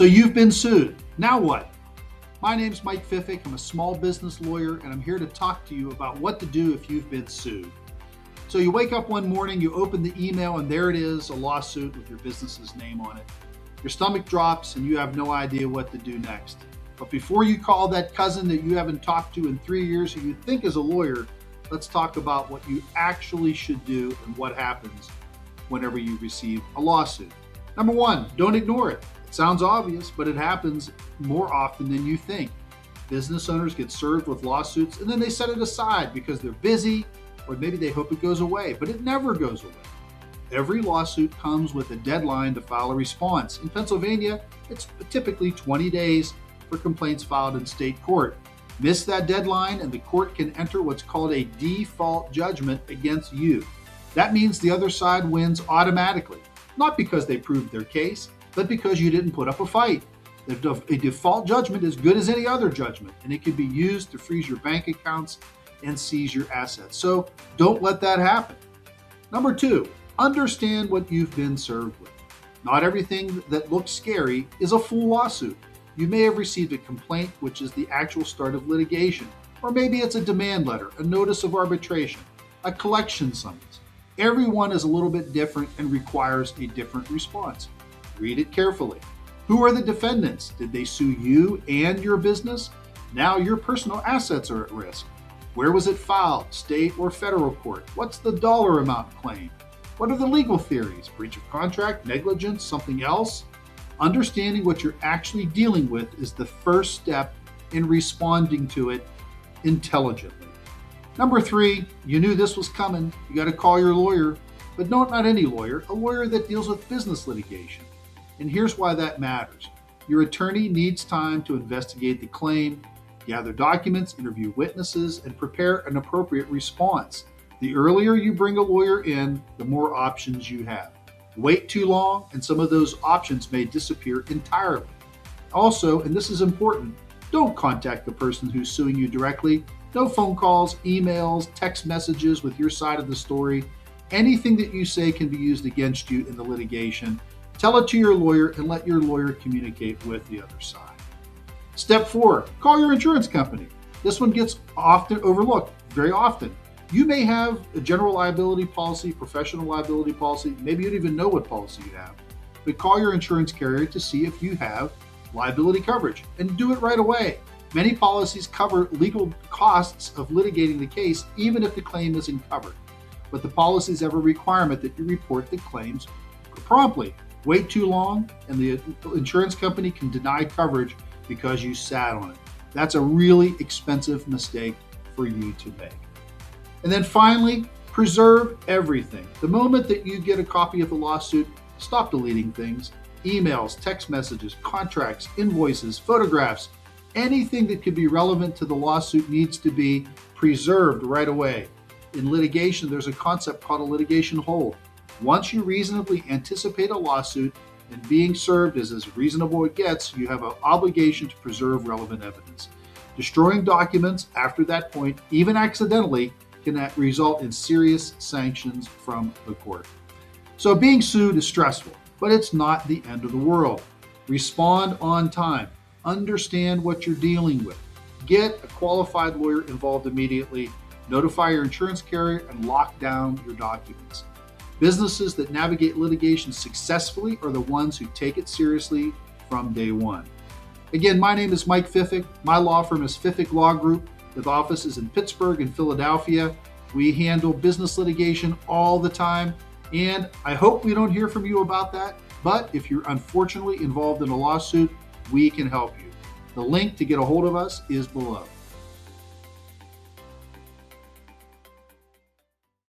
So you've been sued. Now what? My name's Mike Fiffik. I'm a small business lawyer, and I'm here to talk to you about what to do if you've been sued. So you wake up one morning, you open the email, and there it is, a lawsuit with your business's name on it. Your stomach drops, and you have no idea what to do next. But before you call that cousin that you haven't talked to in 3 years who you think is a lawyer, let's talk about what you actually should do and what happens whenever you receive a lawsuit. Number one, don't ignore it. It sounds obvious, but it happens more often than you think. Business owners get served with lawsuits and then they set it aside because they're busy, or maybe they hope it goes away, but it never goes away. Every lawsuit comes with a deadline to file a response. In Pennsylvania, it's typically 20 days for complaints filed in state court. Miss that deadline and the court can enter what's called a default judgment against you. That means the other side wins automatically, not because they proved their case, but because you didn't put up a fight. A default judgment is good as any other judgment, and it can be used to freeze your bank accounts and seize your assets. So don't let that happen. Number two, understand what you've been served with. Not everything that looks scary is a full lawsuit. You may have received a complaint, which is the actual start of litigation, or maybe it's a demand letter, a notice of arbitration, a collection summons. Every one is a little bit different and requires a different response. Read it carefully. Who are the defendants? Did they sue you and your business? Now your personal assets are at risk. Where was it filed? State or federal court? What's the dollar amount claimed? What are the legal theories? Breach of contract, negligence, something else? Understanding what you're actually dealing with is the first step in responding to it intelligently. Number three, you knew this was coming. You got to call your lawyer, but not any lawyer, a lawyer that deals with business litigation. And here's why that matters. Your attorney needs time to investigate the claim, gather documents, interview witnesses, and prepare an appropriate response. The earlier you bring a lawyer in, the more options you have. Wait too long, and some of those options may disappear entirely. Also, and this is important, don't contact the person who's suing you directly. No phone calls, emails, text messages with your side of the story. Anything that you say can be used against you in the litigation. Tell it to your lawyer and let your lawyer communicate with the other side. Step four, call your insurance company. This one gets often overlooked, very often. You may have a general liability policy, professional liability policy, maybe you don't even know what policy you have, but call your insurance carrier to see if you have liability coverage and do it right away. Many policies cover legal costs of litigating the case, even if the claim isn't covered. But the policies have a requirement that you report the claims promptly. Wait too long, and the insurance company can deny coverage because you sat on it. That's a really expensive mistake for you to make. And then finally, preserve everything. The moment that you get a copy of the lawsuit, stop deleting things. Emails, text messages, contracts, invoices, photographs, anything that could be relevant to the lawsuit needs to be preserved right away. In litigation, there's a concept called a litigation hold. Once you reasonably anticipate a lawsuit and being served is as reasonable as it gets, you have an obligation to preserve relevant evidence. Destroying documents after that point, even accidentally, can result in serious sanctions from the court. So being sued is stressful, but it's not the end of the world. Respond on time. Understand what you're dealing with. Get a qualified lawyer involved immediately. Notify your insurance carrier and lock down your documents. Businesses that navigate litigation successfully are the ones who take it seriously from day one. Again, my name is Mike Fiffik. My law firm is Fiffik Law Group with offices in Pittsburgh and Philadelphia. We handle business litigation all the time, and I hope we don't hear from you about that. But if you're unfortunately involved in a lawsuit, we can help you. The link to get a hold of us is below.